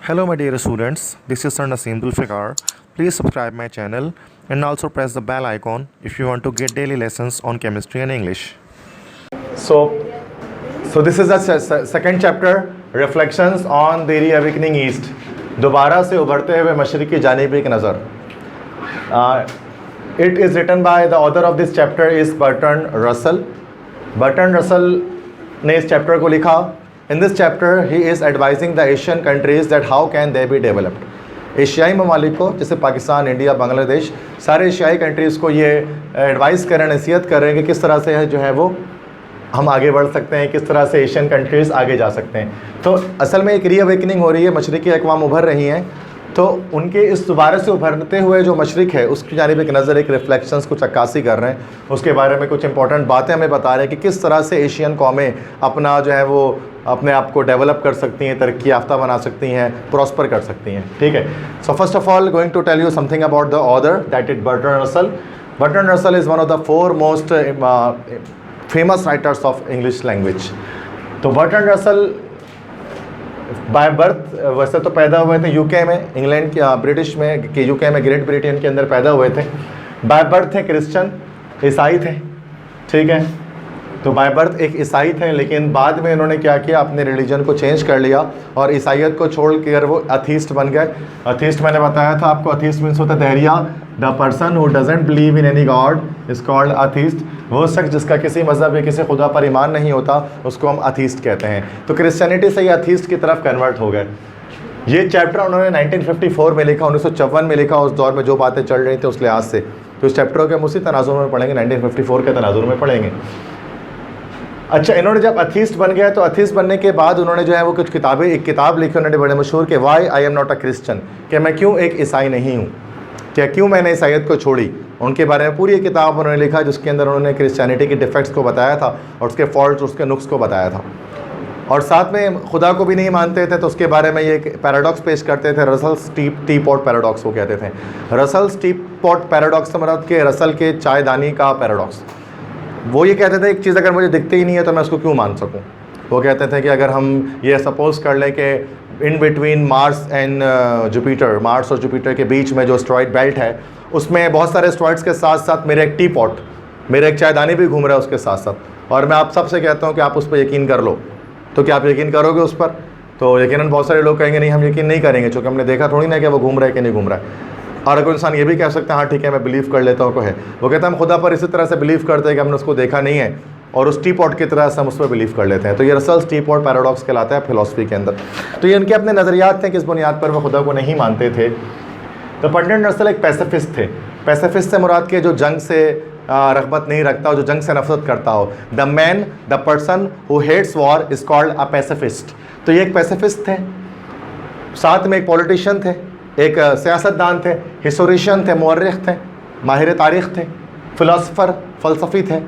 Hello my dear students, this is Sir Naseem Dulfikar. Please subscribe my channel and also press the bell icon if you want to get daily lessons on chemistry and English. So, so this is the second chapter, reflections on the reawakening east. दोबारा से उभरते हुए मशरिक़ की जानिब एक नज़र. It is written by the author of this chapter is Bertrand Russell. Bertrand Russell ने इस चैप्टर को लिखा. In this chapter he is advising the Asian countries that how can they be developed. एशियाई ममालिक को जैसे पाकिस्तान, इंडिया, बांग्लादेश, सारे एशियाई कंट्रीज़ को ये एडवाइस कर रहे हैं, नसीहत कर रहे हैं कि किस तरह से जो है वो हम आगे बढ़ सकते हैं, किस तरह से एशियन कंट्रीज़ आगे जा सकते हैं. तो असल में एक रीअवेकनिंग हो रही है, मशरिक़ी अक़वाम उभर रही हैं. तो उनके इस दोबारा से उभरते हुए जो मशरिक़ है उसकी जानिब एक नज़र, एक रिफ्लेक्शंस, कुछ अक्कासी कर रहे हैं. उसके बारे में कुछ इंपॉर्टेंट बातें हमें बता रहे हैं कि किस तरह से एशियन कौमें अपना जो है वो अपने आप को डेवलप कर सकती हैं, तरक्की याफ्ता बना सकती हैं, प्रॉस्पर कर सकती हैं. ठीक है. So first of all going to tell you something about the author, that is Bertrand Russell. Bertrand Russell is one of the four most famous writers of English language. तो बर्ट्रैंड रसल बाय बर्थ वैसे तो पैदा हुए थे UK में, England के British में कि यूके में, ग्रेट ब्रिटेन के अंदर पैदा हुए थे. बाय बर्थ थे क्रिश्चियन, ईसाई थे. ठीक है. तो बाय बर्थ एक ईसाई थे, लेकिन बाद में इन्होंने क्या किया, अपने रिलीजन को चेंज कर लिया और ईसाइयत को छोड़ कर वो अथीस्ट बन गए. अथीस्ट मैंने बताया था आपको, अथीस्ट मीन्स होता है दहरिया. The person who doesn't believe in any god is called atheist. वो शख्स जिसका किसी मज़हब या किसी खुदा पर ईमान नहीं होता उसको हम अथीस्ट कहते हैं. तो क्रिश्चियनिटी से ये अथीस्ट की तरफ कन्वर्ट हो गए. ये चैप्टर उन्होंने 1954 में लिखा, 1954 में लिखा. उस दौर में जो बातें चल रही थी उस लिहाज से तो इस चैप्टर के हम उसी तनाजुर में पढ़ेंगे, 1954 के तनाजुर में पढ़ेंगे. अच्छा, इन्होंने जब अथीस्ट बन गया तो अथीस्ट बनने के बाद उन्होंने जो है वो कुछ किताबें, एक किताब लिखी उन्होंने बड़े मशहूर कि why I am not a Christian, कि मैं क्यों एक ईसाई नहीं हूँ, क्या क्यों मैंने ईसाइयत को छोड़ी. उनके बारे में पूरी किताब उन्होंने लिखा जिसके अंदर उन्होंने क्रिश्चियनिटी के डिफेक्ट्स को बताया था और उसके फॉल्ट्स, उसके नुक्स को बताया था. और साथ में खुदा को भी नहीं मानते थे तो उसके बारे में ये एक पैराडॉक्स पेश करते थे. रसल्स टी पॉट पैराडॉक्स वो कहते थे. रसल्स टी पॉट पैराडॉक्स से मुराद के रसल के चायदानी का पैराडॉक्स. वो ये कहते थे एक चीज़ अगर मुझे दिखती ही नहीं है तो मैं उसको क्यों मान सकूं. वो कहते थे कि अगर हम ये सपोज़ कर लें कि in between Mars and Jupiter, Mars और जुपिटर के बीच में जो एस्टेरॉयड बेल्ट है उसमें बहुत सारे एस्टेरॉयड्स के साथ साथ मेरे एक टी पॉट, मेरे एक चायदानी भी घूम रहा है उसके साथ साथ, और मैं आप सबसे कहता हूँ कि आप उस पर यकीन कर लो. तो क्या आप यकीन करोगे उस पर? तो यकीनन बहुत सारे लोग कहेंगे नहीं, हम यकीन नहीं करेंगे क्योंकि हमने देखा थोड़ी ना कि वो घूम रहा है कि नहीं घूम रहा है. और कोई इंसान ये भी कह सकता है हाँ ठीक है मैं बिलीव कर लेता हूँ को है. वो कहता है हम खुदा पर इसी तरह से बिलीव करते हैं कि हमने उसको देखा नहीं है और उस टी पॉट की तरह से हम उस पर बिलीव कर लेते हैं. तो ये रसल्स टी पॉट पैराडॉक्स कहलाता है फिलॉसफी के अंदर. तो ये इनके अपने नज़रियात थे कि इस बुनियाद पर वो खुदा को नहीं मानते थे. तो बर्ट्रैंड रसल एक पैसिफिस्ट थे. पैसिफिस्ट से मुराद के जो जंग से रग़बत नहीं रखता हो, जो जंग से नफरत करता हो. The man, the person who hates war is called a pacifist. तो ये एक पैसिफिस्ट थे. साथ में एक पॉलिटिशियन थे, एक सियासतदान थे, हिस्टोरिशियन थे, मुअर्रिख थे, माहिर तारीख़ थे, फ़िलासफ़र, फ़लसफ़ी थे,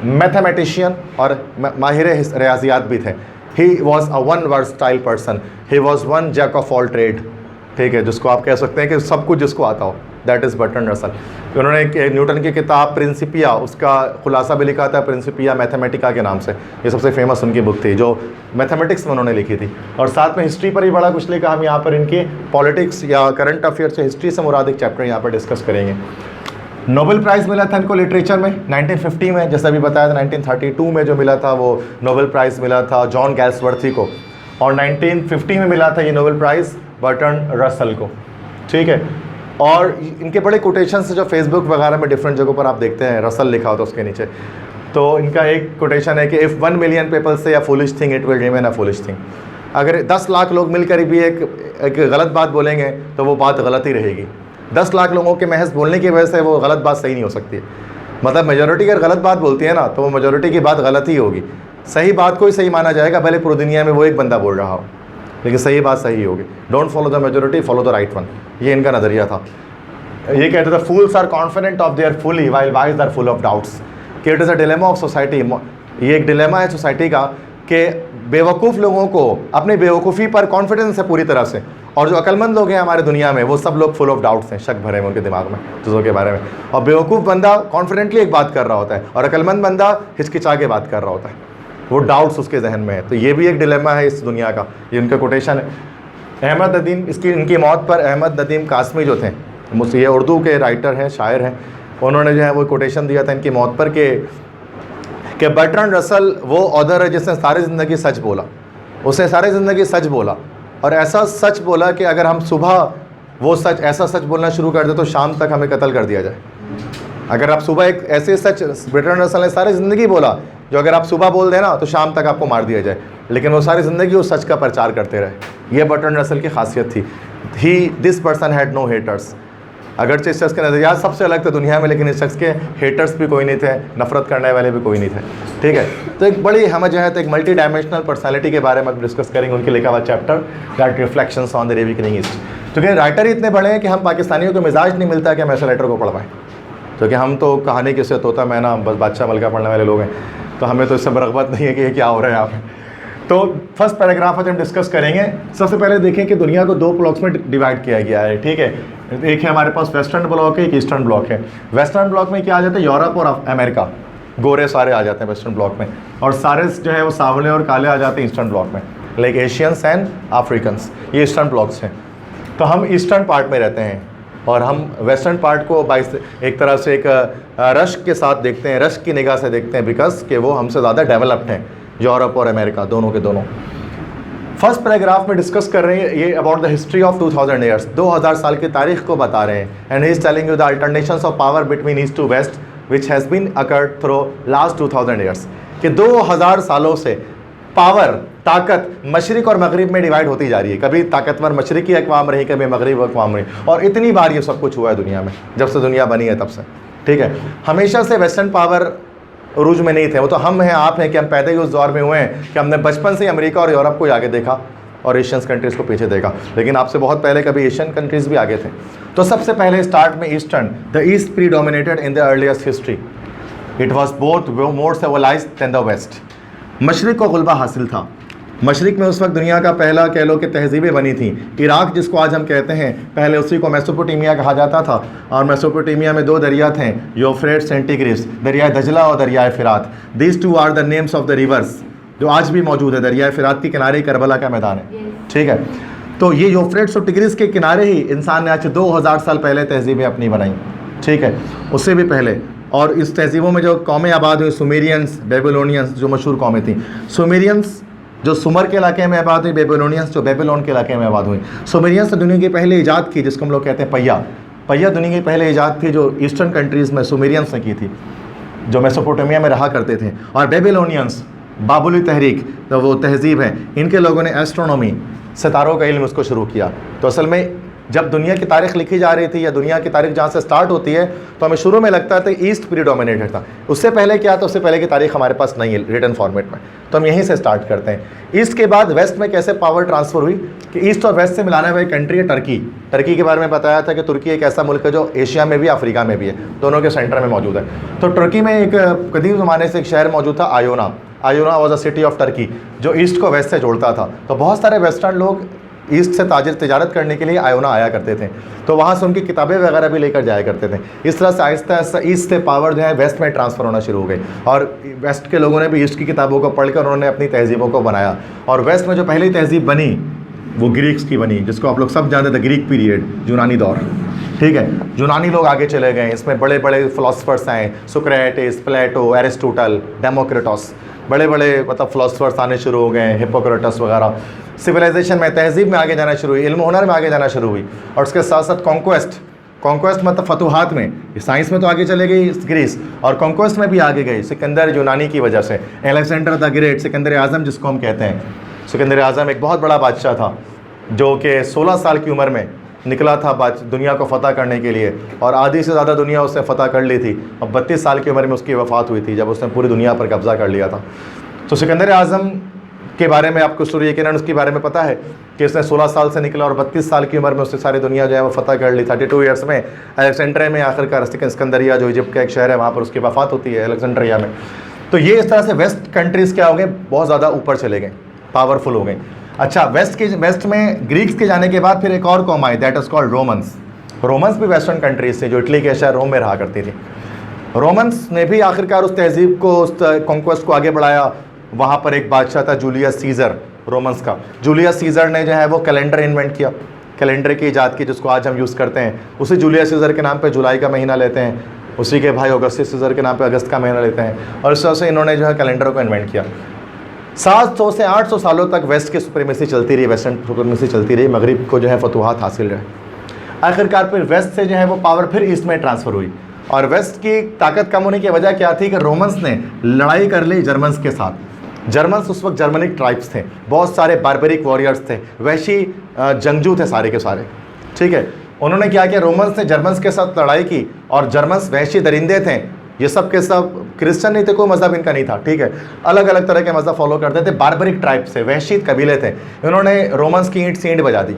मैथमेटिशियन और माहिर रियाजियात भी थे. He was a one versatile person, he was one jack of all trade. ठीक है, जिसको आप कह सकते हैं कि सब कुछ जिसको आता हो, दैट इज़ बर्ट्रैंड रसल. उन्होंने एक न्यूटन की किताब प्रिंसिपिया, उसका खुलासा भी लिखा था प्रिंसिपिया मैथमेटिका के नाम से. ये सबसे फेमस उनकी बुक थी जो मैथमेटिक्स में उन्होंने लिखी थी. और साथ में हिस्ट्री पर भी बड़ा कुछ लिखा. हम यहाँ पर इनकी पॉलिटिक्स या करंट अफेयर से, हिस्ट्री से मुराद एक चैप्टर यहाँ पर डिस्कस करेंगे. नोबेल प्राइज़ मिला था इनको लिटरेचर में 1950 में, जैसा भी बताया था. 1932 में जो मिला था वो नोबेल प्राइज़ मिला था जॉन गैल्सवर्थी को, और 1950 में मिला था ये नोबेल प्राइज़ बर्ट्रैंड रसल को. ठीक है. और इनके बड़े कोटेशन से जो फेसबुक वगैरह में डिफरेंट जगहों पर आप देखते हैं रसल लिखा होता है उसके नीचे. तो इनका एक कोटेशन है कि इफ़ 1 मिलियन पीपल से a foolish thing it will remain a foolish thing. अगर 10 लाख लोग मिलकर भी एक गलत बात बोलेंगे तो वो बात गलत ही रहेगी. 10 लाख लोगों के महज बोलने की वजह से वो गलत बात सही नहीं हो सकती है. मतलब मेजॉरिटी अगर गलत बात बोलती है ना तो वो मेजॉरिटी की बात गलत ही होगी. सही बात को ही सही माना जाएगा, भले पूरी दुनिया में वो एक बंदा बोल रहा हो, लेकिन सही बात सही होगी. Don't follow the majority, follow the right one. ये इनका नज़रिया था. ये कहते थे fools are confident of their folly while wise are full of doubts. कि it is a dilemma of society. ये एक डिलेमा है सोसाइटी का कि बेवकूफ़ लोगों को अपनी बेवकूफ़ी पर कॉन्फिडेंस है पूरी तरह से, और जो अक्लमंद लोग हैं हमारे दुनिया में वो सब लोग फुल ऑफ डाउट्स हैं, शक भरे हैं उनके दिमाग में चीज़ों के बारे में. और बेवकूफ़ बंदा कॉन्फिडेंटली एक बात कर रहा होता है और अक्लमंद बंदा हिचकिचा के बात कर रहा होता है. वो डाउट्स उसके जहन में है। तो ये भी एक डिलेमा है इस दुनिया का, ये उनका कोटेशन है। अहमद नदीम, इनकी मौत पर अहमद नदीम कासमी जो थे, मुझसे ये उर्दू के राइटर हैं, शायर हैं, उन्होंने जो है वो कोटेशन दिया था इनकी मौत पर कि बर्ट्रैंड रसल वो ऑथर है जिसने सारी ज़िंदगी सच बोला। उसने सारी ज़िंदगी सच बोला और ऐसा सच बोला कि अगर हम सुबह वो सच ऐसा सच बोलना शुरू कर दे तो शाम तक हमें कत्ल कर दिया जाए। अगर आप सुबह एक ऐसे सच, बर्ट्रैंड रसल ने सारी ज़िंदगी बोला जो अगर आप सुबह बोल देना तो शाम तक आपको मार दिया जाए, लेकिन वो सारी ज़िंदगी उस सच का प्रचार करते रहे। ये बर्ट्रैंड रसल की खासियत थी। This person had no haters. अगरचे इस शख्स के नज़रियात सबसे अलग थे दुनिया में, लेकिन इस शख्स के हेटर्स भी कोई नहीं थे, नफरत करने वाले भी कोई नहीं थे। ठीक है, तो एक बड़ी हम जो है तो एक मल्टी डायमेंशनल पर्सनैलिटी के बारे में डिस्कस करेंगे, उनके लिखा हुआ chapter that reflections on the awakening east. क्योंकि राइटर ही इतने बड़े हैं कि हम पाकिस्तानियों को मिजाज नहीं मिलता कि हम ऐसे राइटर को पढ़ पाएँ, क्योंकि हम तो कहानी किससे तोता मैना बस बादशाह मलका पढ़ने वाले लोग हैं, तो हमें तो इससे रग़बत नहीं है कि ये क्या हो रहा है यहाँ पे। तो फर्स्ट पैराग्राफ आज हम डिस्कस करेंगे। सबसे पहले देखें कि दुनिया को 2 ब्लॉक्स में डिवाइड किया गया है। ठीक है, एक है हमारे पास वेस्टर्न ब्लॉक है, एक ईस्टर्न ब्लॉक है। वेस्टर्न ब्लॉक में क्या आ जाता है, यूरोप और अमेरिका, गोरे सारे आ जाते हैं वेस्टर्न ब्लॉक में, और सारे जो है वो सांवले और काले आ जाते हैं ईस्टर्न ब्लॉक में, लाइक एशियंस एंड अफ्रीकन्स, ये ईस्टर्न ब्लॉक्स हैं। तो हम ईस्टर्न पार्ट में रहते हैं और हम वेस्टर्न पार्ट को एक तरह से एक रश्क के साथ देखते हैं, रश्क की निगाह से देखते हैं, बिकॉज कि वो हमसे ज़्यादा डेवलप्ड हैं, यूरोप और अमेरिका दोनों के दोनों। फर्स्ट पैराग्राफ में डिस्कस कर रहे हैं ये about the history of 2000 years, 2000 साल की तारीख को बता रहे हैं। And he is telling you the alternations of power between east to west which has been occurred through last 2000 years, कि 2000 सालों से पावर, ताकत मशरिक और मगरिब में डिवाइड होती जा रही है। कभी ताकतवर मशरिकी अक़वाम रही, कभी मगरिब अक़वाम रही, और इतनी बार ये सब कुछ हुआ है दुनिया में, जब से दुनिया बनी है तब से। ठीक है, हमेशा से वेस्टर्न पावर उरूज में नहीं थे, वो तो हम हैं, आप हैं, कि हम पैदा ही उस दौर में हुए हैं कि हमने बचपन से अमेरिका और यूरोप को आगे देखा और एशियंस कंट्रीज़ को पीछे देखा, लेकिन आपसे बहुत पहले कभी एशियन कंट्रीज़ भी आगे थे। तो सबसे पहले स्टार्ट में eastern, the east predominated in the earliest history, it was both more civilised than the west. मशरिक को गुलबा हासिल था। मशरिक में उस वक्त दुनिया का पहला कह लो कि तहजीबें बनी थी। इराक जिसको आज हम कहते हैं, पहले उसी को मेसोपोटामिया कहा जाता था, और मेसोपोटामिया में 2 दरिया थे, यूफ्रेट्स एंड टिग्रिस, दरियाए दजला और दरियाए फिरात। These 2 are the names of the rivers जो आज भी मौजूद है। दरियाए फिरात के किनारे करबला का मैदान है। ठीक है, तो ये यूफ्रेट्स और टिग्रिस के किनारे ही इंसान ने आज 2000 साल पहले तहजीबें अपनी बनाई। ठीक है, उससे भी पहले, और इस तहजीबों में जो कौमें आबाद हुई, सुमेरियंस, बेबीलोनियंस जो मशहूर कौमें थी, सुमेरियंस जो सुमर के इलाके में आबाद हुई, बेबीलोनियंस जो बेबीलोन के इलाके में आबाद हुई। सुमेरियंस ने दुनिया की पहले ईजाद की जिसको हम लोग कहते हैं पहिया। पहिया दुनिया की पहले ईजाद थी जो ईस्टर्न कंट्रीज़ में सुमेरियंस ने की थी, जो मेसोपोटामिया में रहा करते थे। और बेबीलोनियंस, बाबुली तहरीक, तो वो तहजीब है, इनके लोगों ने एस्ट्रोनॉमी, सितारों का इल्म उसको शुरू किया। तो असल में जब दुनिया की तारीख लिखी जा रही थी, या दुनिया की तारीख जहाँ से स्टार्ट होती है, तो हमें शुरू में लगता था ईस्ट प्रीडोमिनेटेड था। उससे पहले क्या था, उससे पहले की तारीख हमारे पास नहीं है रिटन फॉर्मेट में, तो हम यहीं से स्टार्ट करते हैं। ईस्ट के बाद वेस्ट में कैसे पावर ट्रांसफ़र हुई कि ईस्ट और वेस्ट से मिलाने वाली कंट्री है टर्की। टर्की के बारे में बताया था कि तुर्की एक ऐसा मुल्क है जो एशिया में भी, अफ्रीका में भी है, दोनों के सेंटर में मौजूद है। तो तुर्की में एक कदीम ज़माने से एक शहर मौजूद था, Iona. Iona was a city of Turkey, जो ईस्ट को वेस्ट से जोड़ता था। तो बहुत सारे वेस्टर्न लोग ईस्ट से तिजारत करने के लिए आयोना आया करते थे, तो वहाँ से उनकी किताबें वगैरह भी लेकर जाया करते थे। इस तरह से आहिस्ता आहिस्ता ईस्ट से पावर जो है वेस्ट में ट्रांसफ़र होना शुरू हो गई, और वेस्ट के लोगों ने भी ईस्ट की किताबों को पढ़कर उन्होंने अपनी तहजीबों को बनाया। और वेस्ट में जो पहली तहजीब बनी वो ग्रीक्स की बनी, जिसको आप लोग सब जानते थे, ग्रीक पीरियड, यूनानी दौर। ठीक है, यूनानी लोग आगे चले गए, इसमें बड़े बड़े फ़िलासफ़र्स आए, सुक्रेटिस, प्लेटो, एरिस्टोटल, डेमोक्रिटस, बड़े बड़े मतलब फ़िलासफ़र्स आने शुरू हो गए, हिप्पोक्रेटस वगैरह। सिविलाइजेशन में, तहजीब में आगे जाना शुरू हुई, इल्म हुनर में आगे जाना शुरू हुई, और उसके साथ साथ कॉन्क्वेस्ट मतलब फतुहात में, साइंस में तो आगे चले गई ग्रीस, और कॉन्क्वेस्ट में भी आगे गई सिकंदर यूनानी की वजह से। अलेक्जेंडर द ग्रेट, सिकंदर आज़म जिसको हम कहते हैं, सिकंदर आज़म एक बहुत बड़ा बादशाह था जो कि 16 साल की उम्र में निकला था दुनिया को फ़तह करने के लिए, और आधी से ज़्यादा दुनिया उसने फ़तह कर ली थी, और 32 साल की उम्र में उसकी वफ़ात हुई थी जब उसने पूरी दुनिया पर कब्ज़ा कर लिया था। तो सिकंदर आज़म के बारे में आपको स्टोरी यकीनन उसके बारे में पता है कि उसने 16 साल से निकला और 32 साल की उम्र में उसने सारी दुनिया जो है वो फ़तह कर ली। 32 ईयर्स में अलेक्जेंड्रिया में आखिरकार सिकंदरिया जो इजिप्ट का एक शहर है वहाँ पर उसकी वफ़ात होती है, अलेक्जेंड्रिया में। तो ये इस तरह से वेस्ट कंट्रीज़ क्या हो गए, बहुत ज़्यादा ऊपर चले गए, पावरफुल हो गए। अच्छा, वेस्ट में ग्रीक्स के जाने के बाद फिर एक और कौम आई, that is called Romans. Romans भी वेस्टर्न कंट्रीज थे जो इटली के शहर रोम में रहा करती थी। रोमन्स ने भी आखिरकार उस तहजीब को, उस कॉन्क्वेस्ट को आगे बढ़ाया। वहाँ पर एक बादशाह था जूलियस सीज़र, रोमन्स का। जूलियस सीजर ने जो है वो कैलेंडर इन्वेंट किया, कैलेंडर की ईजाद की जिसको आज हम यूज़ करते हैं। उसी जूलियस सीजर के नाम पे जुलाई का महीना लेते हैं, उसी के भाई ऑगस्टस सीजर के नाम पे अगस्त का महीना लेते हैं, और इस तरह से इन्होंने जो है कैलेंडर को इन्वेंट किया। 700 से 800 सालों तक वेस्ट की सुप्रीमेसी चलती रही, वेस्टर्न सुप्रीमेसी चलती रही, मगरिब को जो है फतूहात हासिल रहे। आखिरकार फिर वेस्ट से जो है वो पावर फिर ईस्ट में ट्रांसफ़र हुई, और वेस्ट की ताकत कम होने की वजह क्या थी कि रोमन्स ने लड़ाई कर ली जर्मन्स के साथ। जर्मन्स उस वक्त जर्मनिक ट्राइब्स थे, बहुत सारे बारबेरिक वॉरियर्स थे, वैशी जंगजू थे सारे के सारे, ठीक है। उन्होंने क्या किया, रोमन्स ने जर्मन्स के साथ लड़ाई की, और जर्मन्स वैशी दरिंदे थे, ये सब के सब क्रिश्चियन नहीं थे, कोई मज़हब इनका नहीं था, ठीक है। अलग अलग तरह के मज़हब फॉलो करते थे, बारबेरिक ट्राइब्स थे, वैशी कबीले थे। इन्होंने रोमन्स की ईंट से ईंट बजा दी,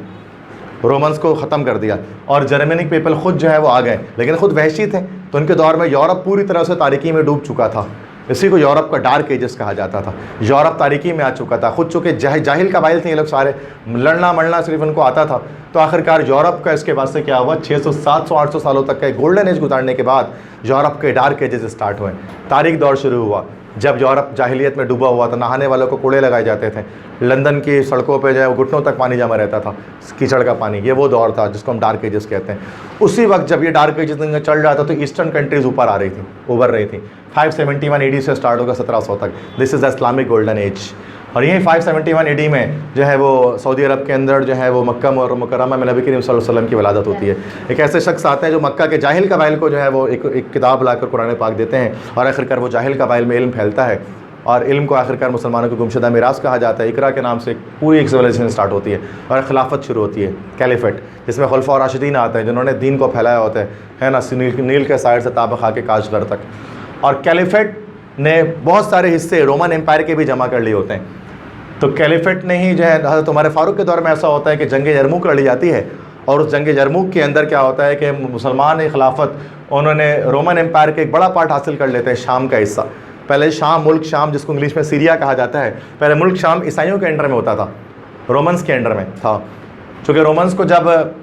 रोमन्स को ख़त्म कर दिया, और जर्मनिक पीपल खुद जो है वो आ गए, लेकिन खुद वहशी थे। तो उनके दौर में यूरोप पूरी तरह से तारीकी में डूब चुका था, इसी को यूरोप का डार्क एजेस कहा जाता था। यूरोप तारीकी में आ चुका था, खुद चूँकि जाहिल कबाइल थे ये लोग सारे, लड़ना मरना सिर्फ उनको आता था। तो आखिरकार यूरोप का इसके बाद से क्या हुआ, 600 700 800 सालों तक का एक गोल्डन एज गुजारने के बाद यूरोप के डार्क एजेस स्टार्ट हुए, तारीख दौर शुरू हुआ, जब यूरोप जाहिलियत में डूबा हुआ था। नहाने वालों को कूड़े लगाए जाते थे, लंदन की सड़कों पे जो है घुटनों तक पानी जमा रहता था, कीचड़ का पानी। ये वो दौर था जिसको हम डार्क एजेस कहते हैं। उसी वक्त जब ये डार्क एजेस चल रहा था तो ईस्टर्न कंट्रीज़ ऊपर आ रही थी, उभर रही थी। 571 AD से स्टार्ट होगा 1700 तक, this is the Islamic golden age. और यही 571 AD में जो है वो सऊदी अरब के अंदर जो है वो मक्का और मुकर्रमा में नबी करीम सल्लल्लाहु अलैहि वसल्लम की वलादत होती है। एक ऐसे शख्स आते हैं जो मक्का के जाहिल कबाइल को जो है वो एक किताब लाकर कुरान पाक देते हैं, और आखिरकार वो जाहिल कबाइल में इल्म फैलता है, और इल्म को आखिरकार मुसलमानों को गुमशुदा मिरास कहा जाता है। इकरा के नाम से पूरी एक सिविलाइजेशन स्टार्ट होती है, और खिलाफत शुरू होती है, कैलिफेट, जिसमें खुलफा और राशिदीन आते हैं जिन्होंने दीन को फैलाया होता है ना, नील के साइड से ताबखा के काशगर तक। और कैलिफेट ने बहुत सारे हिस्से रोमन एम्पायर के भी जमा कर लिए होते हैं। तो कैलिफेट ने ही जो है, हज़रत उमर फारूक के दौर में ऐसा होता है कि जंग यरमुक लड़ी जाती है, और उस जंग यरमुक के अंदर क्या होता है कि मुसलमान खिलाफत उन्होंने रोमन एम्पायर के एक बड़ा पार्ट हासिल कर लेते हैं, शाम का हिस्सा। पहले शाम, मुल्क शाम जिसको इंग्लिश में सीरिया कहा जाता है, पहले मुल्क शाम ईसाइयों के अंडर में होता था, रोमन्स के अंडर में था। चूँकि रोमन्स को जब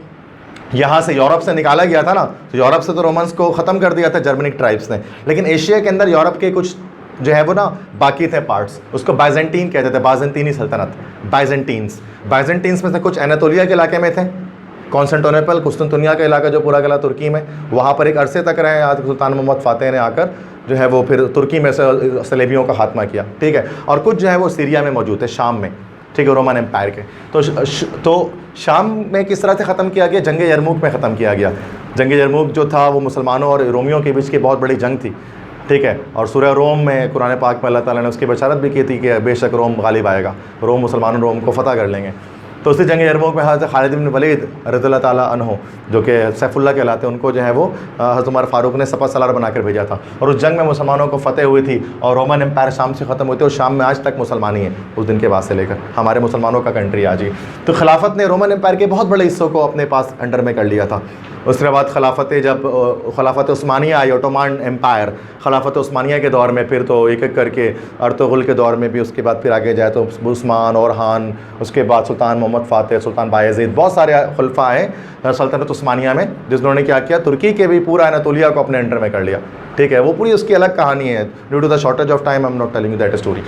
यहाँ से यूरोप से निकाला गया था ना, तो यूरोप से तो रोमन्स को ख़त्म कर दिया था जर्मनिक ट्राइब्स ने, लेकिन एशिया के अंदर यूरोप के कुछ जो है वो ना बाकी थे पार्ट्स, उसको बाइजेंटीन कहते थे, बाइजेंटीनी सल्तनत, बाइजेंटीन्स में से कुछ एनातोलिया के इलाके में थे, कॉन्स्टेंटिनोपल कुस्तुनतुनिया का इलाका जो पूरा गला तुर्की में, वहाँ पर एक अरसे तक रहे। आज सुल्तान मोहम्मद फ़ातेह ने आकर जो है वो फिर तुर्की में से सलेबियों का खात्मा किया, ठीक है। और कुछ जो है वो सीरिया में मौजूद है, शाम में, ठीक है, रोमन एम्पायर के। तो शाम में किस तरह से ख़त्म किया गया, जंग यरमुक में ख़त्म किया गया। जंग यरमुक जो था वो मुसलमानों और रोमियों के बीच की बहुत बड़ी जंग थी, ठीक है। और सूरह रोम में कुरान पाक में अल्लाह ताला ने उसकी बशारत भी की थी कि बेशक रोम गालिब आएगा, रोम मुसलमानों रोम को फ़तह कर लेंगे। तो उसी जंग यरमुक में हज़रत खालिद बिन वलीद रज़ियल्लाहु ताला अन्हु, जो कि सैफुल्लाह कहलाते हैं, उनको जो है वो हज़रत उमर फारूक ने सपा सलार बनाकर भेजा था, और उस जंग में मुसलमानों को फ़तेह हुई थी, और रोमन एम्पायर शाम से ख़त्म हुई थी, और शाम में आज तक मुसलमानी है, उस दिन के बाद से लेकर हमारे मुसलमानों का कंट्री आज ही। तो खिलाफत ने रोमन एम्पायर के बहुत बड़े हिस्सों को अपने पास अंडर में कर लिया था। उसके बाद खिलाफत उस्मानिया आई, ओटोमान एम्पायर, खिलाफत उस्मानिया के दौर में फिर तो एक एक करके अर्तुगरुल के दौर में भी, उसके बाद फिर आगे जाए तो उस्मान और हान, उसके बाद सुल्तान मोहम्मद फ़ातेह, सुल्तान बायज़ीद, बहुत सारे खुलफा आए सल्तनत उस्मानिया में, जिन्होंने क्या किया, तुर्की के भी पूरा अनातोलिया को अपने अंडर में कर लिया, ठीक है। वो पूरी उसकी अलग कहानी है, due to the shortage of time I am not telling you that story.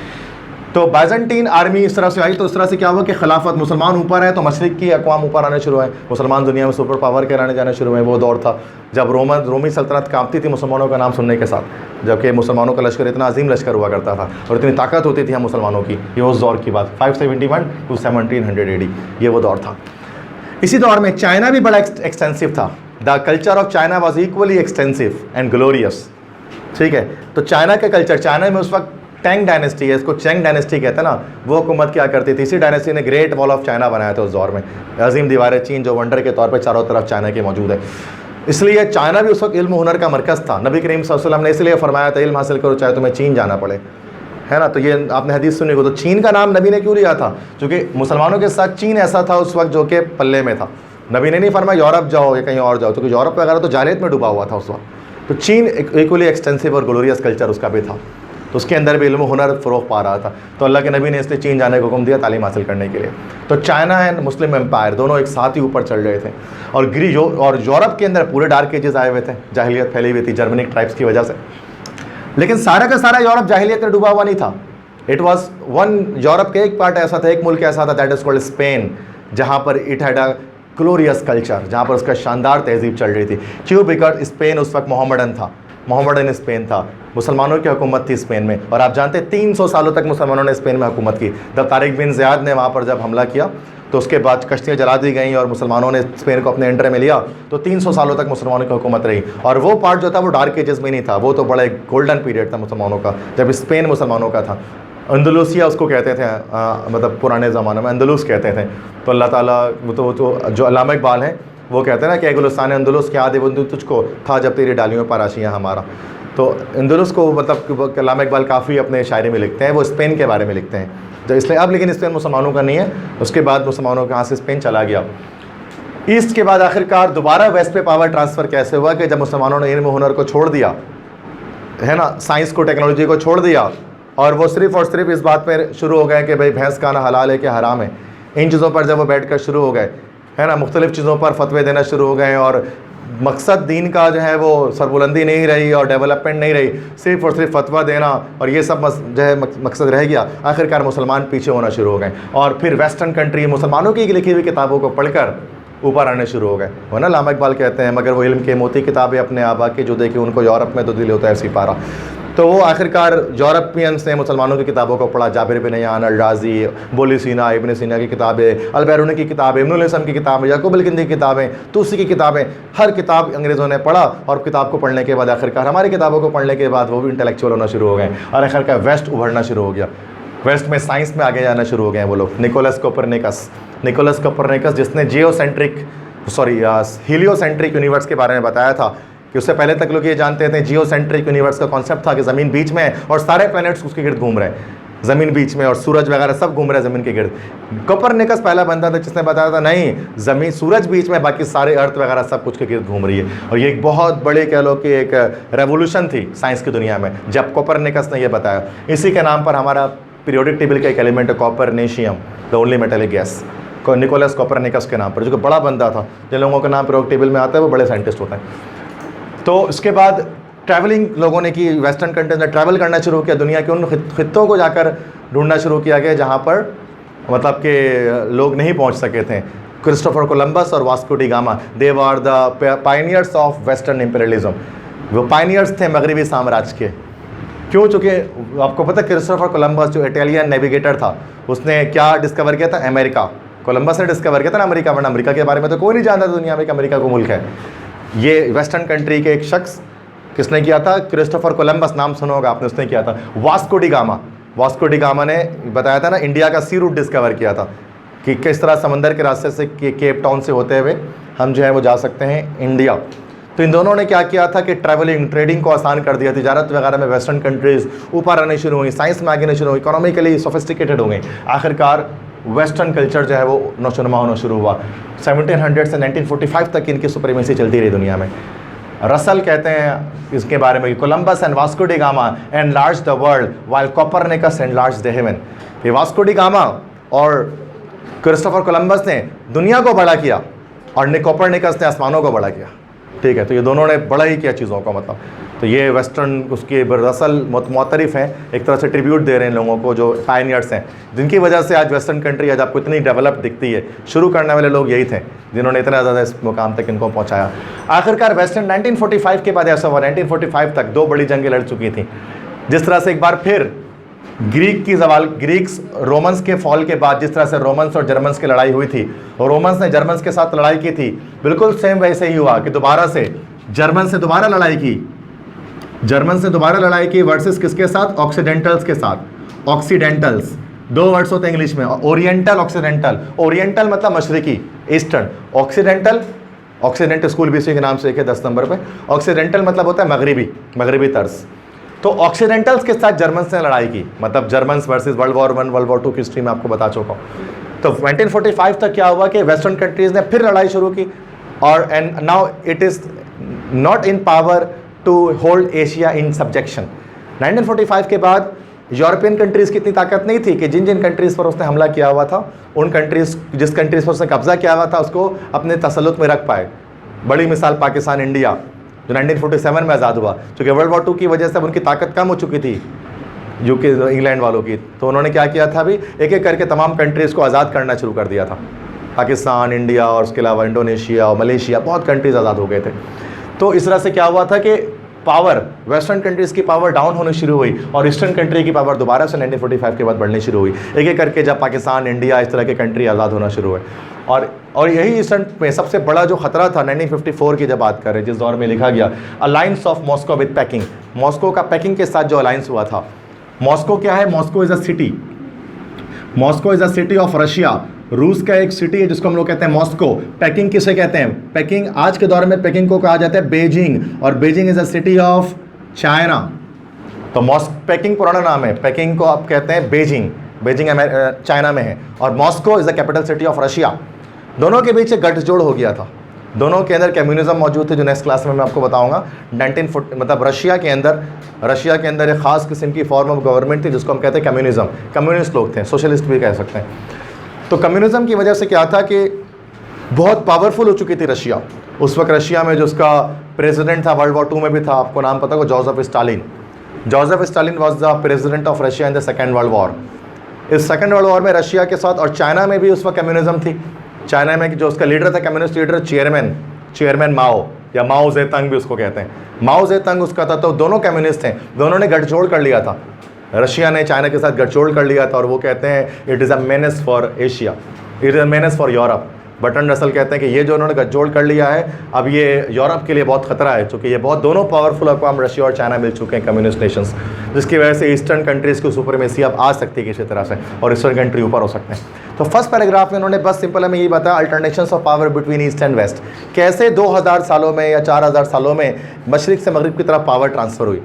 तो बाइजेंटीन आर्मी इस तरह से आई, तो इस तरह से क्या हुआ कि खिलाफत, मुसलमान ऊपर है तो मशरिक़ की अक़वाम ऊपर आने शुरू है, मुसलमान दुनिया में सुपर पावर के आने जाने शुरू हुए। वो दौर था जब रोमी सल्तनत कांपती थी मुसलमानों का नाम सुनने के साथ, जबकि मुसलमानों का लश्कर इतना अजीम लश्कर हुआ करता था और इतनी ताकत होती थी हम मुसलमानों की। ये उस दौर की बात, 571 to 1700 AD, ये वो दौर था। इसी दौर में चाइना भी बड़ा एक्सटेंसिव था। The culture of China was equally extensive and glorious, ठीक है। तो चाइना का कल्चर, चाइना में उस वक्त टैंग डायनेस्टी है, इसको चेंग डायनेस्टी कहते हैं ना, वो हुकूमत क्या करती थी, इसी डायनेस्टी ने ग्रेट वॉल ऑफ चाइना बनाया था उस दौर में, अजीम दीवार चीन जो वंडर के तौर पर चारों तरफ चाइना के मौजूद है। इसलिए चाइना भी उस वक्त इल्म हुनर का मरकज़ था। नबी करीम सल्लल्लाहु अलैहि वसल्लम ने इसलिए फरमाया था, इल्म हासिल करो चाहे तुम्हें चीन जाना पड़े, है ना। तो ये आपने हदीस सुनी हो। तो चीन का नाम नबी ने क्यों लिया था, क्योंकि मुसलमानों के साथ चीन ऐसा था उस वक्त जो कि पल्ले में था। नबी ने नहीं फरमाया यूरोप जाओ या कहीं और जाओ, क्योंकि यूरोप वगैरह तो जालियत में डूबा हुआ था उस वक्त। तो चीन इक्वली एक्सटेंसिव और ग्लोरियस कल्चर उसका भी था, तो उसके अंदर भी इल्म हुनर फ़रोग़ पा रहा था। तो अल्लाह के नबी ने इसलिए चीन जाने का हुक्म दिया तालीम हासिल करने के लिए। तो चाइना एंड मुस्लिम एम्पायर दोनों एक साथ ही ऊपर चल रहे थे, और यूरोप के अंदर पूरे डार्क एजेस आए हुए थे, जाहिलियत फैली हुई थी जर्मनिक ट्राइब्स की वजह से। लेकिन सारा का सारा यूरोप जाहिलियत में डूबा हुआ नहीं था। इट वॉज वन, यूरोप के एक पार्ट ऐसा था, एक मुल्क ऐसा था, दैट इज कॉल्ड स्पेन, जहाँ पर it had a glorious culture, जहाँ पर उसका शानदार तहजीब चल रही थी। क्यों? बिकॉज स्पेन उस वक्त मोहम्मडन था, मोहम्मदन स्पेन था, मुसलमानों की हुकूमत थी स्पेन में। और आप जानते हैं 300 सालों तक मुसलमानों ने स्पेन में हुकूमत की। जब तारिक बिन ज़ियाद ने वहाँ पर जब हमला किया तो उसके बाद कश्तियाँ जला दी गई और मुसलमानों ने स्पेन को अपने अंडर में लिया, तो 300 सालों तक मुसलमानों की हुकूमत रही। और वो पार्ट जो था वो डार्क एजेस में नहीं था, वो तो बड़ा एक गोल्डन पीरियड था मुसलमानों का, जब स्पेन मुसलमानों का था। अंदलूसिया उसको कहते थे, मतलब पुराने ज़माने में अंदलूस कहते थे। तो अल्लाह ताला वो तो जो अल्लामा इकबाल हैं वो कहते हैं ना कि गुलिस्तान अंदलूस क्या दे बंदू तुझको था जब तेरी डालियों पर आशियाँ हमारा। तो अंदलूस को मतलब अल्लामा इकबाल काफ़ी अपने शायरी में लिखते हैं, वो स्पेन के बारे में लिखते हैं। जो इसलिए अब लेकिन स्पेन मुसलमानों का नहीं है, उसके बाद मुसलमानों के यहाँ से स्पेन चला गया। ईस्ट के बाद आखिरकार दोबारा वेस्ट पे पावर ट्रांसफ़र कैसे हुआ कि जब मुसलमानों ने इल्म हुनर को छोड़ दिया है ना, साइंस को, टेक्नोलॉजी को छोड़ दिया, और वो सिर्फ़ और सिर्फ इस बात पर शुरू हो गए कि भाई भैंस खाना हलाल है कि हराम है। इन चीज़ों पर जब वो बैठ कर शुरू हो गए है ना, मुख्तलिफ़ चीज़ों पर फतवे देना शुरू हो गए, और मकसद दीन का जो है वो सरबुलंदी नहीं रही और डेवलपमेंट नहीं रही, सिर्फ़ और सिर्फ फतवा देना और ये सब जो है मकसद रह गया। आखिरकार मुसलमान पीछे होना शुरू हो गए और फिर वेस्टर्न कंट्री मुसलमानों की लिखी हुई किताबों को पढ़कर ऊपर आने शुरू हो गए। वो ना अल्लामा इकबाल कहते हैं, मगर वो इल्म के मोती किताबें अपने आबा की जो देखी उनको यूरोप में तो दिल होता है सिपारा। तो वो आखिरकार यूरोपियंस ने मुसलमानों की किताबों को पढ़ा, जाबिर बिन यान, अल राज़ी, बोली सीना, इब्न सीना की किताबें, अल बैरूनी की किताबें, इब्नुल इसम की किताबें, याकूब अल किंदी की किताबें, तूसी की किताबें, हर किताब अंग्रेज़ों ने पढ़ा। और किताब को पढ़ने के बाद आखिरकार हमारी किताबों को पढ़ने के बाद वो भी इंटेलेक्चुअल होना शुरू हो गए और आखिरकार वेस्ट उभरना शुरू हो गया। वेस्ट में साइंस में आगे जाना शुरू हो गए वो लोग। निकोलस कोपरनिकस जिसने हीलियोसेंट्रिक यूनिवर्स के बारे में बताया था, कि उससे पहले तक लोग ये जानते थे जियोसेंट्रिक यूनिवर्स का कॉन्सेप्ट था कि ज़मीन बीच में है और सारे प्लैनेट्स उसके गिर्द घूम रहे हैं, ज़मीन बीच में और सूरज वगैरह सब घूम रहे हैं ज़मीन के गिर्द। कोपरनिकस पहला बंदा था जिसने बताया था नहीं, ज़मीन सूरज बीच में, बाकी सारे अर्थ वगैरह सब कुछ के गिर्द घूम रही है। और ये एक बहुत बड़े कह लो कि एक रेवोल्यूशन थी साइंस की दुनिया में जब कोपरनिकस ने यह बताया। इसी के नाम पर हमारा पीरियोडिक टेबल का एक एलिमेंट है copernicium, the only metallic gas, Nicolaus Copernicus के नाम पर, जो कि बड़ा बंदा था। जिन लोगों का नाम पीरियोडिक टेबल में आता है वो बड़े साइंटिस्ट होते हैं। तो इसके बाद ट्रैवलिंग लोगों ने की, वेस्टर्न कंट्रीज में ट्रैवल करना शुरू किया, दुनिया के उन खित्तों को जाकर ढूंढना शुरू किया गया जहाँ पर मतलब कि लोग नहीं पहुँच सके थे। क्रिस्टोफर कोलंबस और Vasco D gamma, they were the pioneers of western imperialism. वो पायनियर्स थे मगरबी साम्राज्य के। क्यों? चूँकि आपको पता क्रिस्टोफर कोलंबस जो इटालियन नेविगेटर था, उसने क्या डिस्कवर किया था? अमेरिका। कोलंबस ने डिस्कवर किया था ना अमेरिका, वरना अमेरिका के बारे में तो कोई नहीं जानता दुनिया में कि अमेरिका को मुल्क है। ये वेस्टर्न कंट्री के एक शख्स किसने किया था? क्रिस्टोफर कोलंबस, नाम सुना होगा आपने, उसने किया था। वास्को डी गामा ने बताया था ना, इंडिया का सी रूट डिस्कवर किया था कि किस तरह समंदर के रास्ते से केप टाउन से होते हुए हम जो है वो जा सकते हैं इंडिया। तो इन दोनों ने क्या किया था कि ट्रैवलिंग, ट्रेडिंग को आसान कर दिया। तिजारत वगैरह में वेस्टर्न कंट्रीज़ ऊपर आने शुरू हुई, साइंस में आगे शुरू हुई, इकोनॉमिकली सोफिस्टिकेटेड हो गई। आखिरकार वेस्टर्न कल्चर जो है वो नौशनुमा होना शुरू हुआ। 1700 से 1945 तक इनकी सुप्रीमेसी चलती रही दुनिया में। रसल कहते हैं इसके बारे में कि Columbus and Vasco D gamma enlarge the world while Copernicus enlarge the haven. ये वास्को डी गामा और क्रिस्टोफर कोलंबस ने दुनिया को बड़ा किया और कोपरनिकस ने आसमानों को बड़ा किया। ठीक है, तो ये दोनों ने बड़ा ही किया चीज़ों का मतलब। तो ये वेस्टर्न उसके रसल मुतरिफ़ हैं, एक तरह से ट्रिब्यूट दे रहे हैं लोगों को जो पायनियर्स हैं, जिनकी वजह से आज वेस्टर्न कंट्री आज आपको इतनी डेवलप दिखती है। शुरू करने वाले लोग यही थे जिन्होंने इतना ज़्यादा इस मुकाम तक इनको पहुंचाया। आखिरकार वेस्टर्न 1945 के बाद ऐसा हुआ, 1945 तक 2 बड़ी जंगें लड़ चुकी थी। जिस तरह से एक बार फिर ग्रीक्स रोमन्स के फॉल के बाद जिस तरह से रोमन्स और जर्मन्स की लड़ाई हुई थी और रोमन्स ने जर्मन्स के साथ लड़ाई की थी, बिल्कुल सेम वैसे ही हुआ कि दोबारा से जर्मन से दोबारा लड़ाई की वर्सेस किसके साथ? ऑक्सीडेंटल्स के साथ। ऑक्सीडेंटल्स 2 वर्ड्स होते हैं इंग्लिश में, ओरिएंटल, ऑक्सीडेंटल। ओरिएंटल मतलब मशरकी, ईस्टर्न। ऑक्सीडेंट स्कूल भी इसी के नाम से एक है 10 नंबर पे। ऑक्सीडेंटल मतलब होता है मगरबी तर्ज। तो ऑक्सीडेंटल्स के साथ जर्मन्स ने लड़ाई की, मतलब Germans versus world war 1, world war 2 की हिस्ट्री में आपको बता चुका हूँ। तो 1945 तक क्या हुआ कि वेस्टर्न कंट्रीज़ ने फिर लड़ाई शुरू की और and now it is not in power to hold Asia in subjection. 1945 के बाद यूरोपियन कंट्रीज़ की इतनी ताकत नहीं थी कि जिन कंट्रीज़ पर उसने हमला किया हुआ था, उन कंट्रीज़ जिस कंट्रीज़ पर उसने कब्जा किया हुआ था उसको अपने तसल्लुत में रख पाए। बड़ी मिसाल पाकिस्तान, इंडिया जो 1947 में आज़ाद हुआ, क्योंकि वर्ल्ड वॉर 2 की वजह से उनकी ताकत कम हो चुकी थी। यूके इंग्लैंड वालों की। तो उन्होंने क्या किया था, अभी एक एक करके तमाम कंट्रीज़ को आज़ाद करना शुरू कर दिया था। पाकिस्तान, इंडिया और उसके अलावा इंडोनेशिया और मलेशिया, बहुत कंट्रीज़ आज़ाद हो गए थे। तो इस तरह से क्या हुआ था कि पावर, वेस्टर्न कंट्रीज़ की पावर डाउन होनी शुरू हुई और ईस्टर्न कंट्री की पावर दोबारा से 1945 के बाद बढ़नी शुरू हुई। एक एक करके जब पाकिस्तान, इंडिया, इस तरह के कंट्री आज़ाद होना शुरू हुए। और यही ईस्टर्न में सबसे बड़ा जो खतरा था 1954 की जब बात करें, जिस दौर में लिखा गया alliance of Moscow with packing, Moscow का पेकिंग के साथ जो अलायंस हुआ था। मॉस्को क्या है? Moscow is a city, Moscow is a city of Russia. रूस का एक सिटी है जिसको हम लोग कहते हैं मॉस्को। पेकिंग किसे कहते हैं? पेकिंग आज के दौर में पेकिंग को कहा जाता है बेजिंग, और Beijing is a city of China. तो पेकिंग पुराना नाम है, पेकिंग को आप कहते हैं बेजिंग। बेजिंग चाइना में है और Moscow is the capital city of Russia. दोनों के बीच एक गठजोड़ हो गया था, दोनों के अंदर कम्युनिज्म मौजूद थे, जो नेक्स्ट क्लास में मैं आपको बताऊंगा। 1940 मतलब रशिया के अंदर एक ख़ास किस्म की फॉर्म ऑफ गवर्नमेंट थी जिसको हम कहते हैं कम्युनिज्म। कम्युनिस्ट लोग थे, सोशलिस्ट भी कह सकते हैं। तो कम्युनिज्म की वजह से क्या था कि बहुत पावरफुल हो चुकी थी रशिया। उस वक्त रशिया में जो उसका प्रेसिडेंट था, वर्ल्ड वॉर 2 में भी था, आपको नाम पता होगा, Joseph Stalin. Joseph Stalin was the president of Russia in the second world war. इस सेकेंड वर्ल्ड वॉर में रशिया के साथ, और चाइना में भी उस वक्त कम्युनिज्म थी। चाइना में जो उसका लीडर था, कम्युनिस्ट लीडर चेयरमैन माओ, या माओ ज़ेतंग भी उसको कहते हैं, माओ ज़ेतंग उसका था। तो दोनों कम्युनिस्ट थे, दोनों ने गठजोड़ कर लिया था। रशिया ने चाइना के साथ गठजोड़ कर लिया था और वो कहते हैं it is a menace for Asia, it is a menace for Europe. Bertrand Russell कहते हैं कि ये जो उन्होंने गठजोड़ कर लिया है, अब ये यूरोप के लिए बहुत खतरा है, क्योंकि ये बहुत दोनों पावरफुल अक़वाम रशिया और चाइना मिल चुके हैं, कम्युनिस्ट नेशंस, जिसकी वजह से ईस्टर्न कंट्रीज़ की सुपरमेसी अब आ सकती है किसी तरह से, और ईस्टर्न कंट्री ऊपर हो सकते हैं। तो फर्स्ट पैराग्राफ में उन्होंने बस सिंपल हमें यही बताया, alternations of power between east and west, कैसे 2000 सालों में या 4000 सालों में मशरिक़ से मगरिब की तरफ पावर ट्रांसफ़र हुई।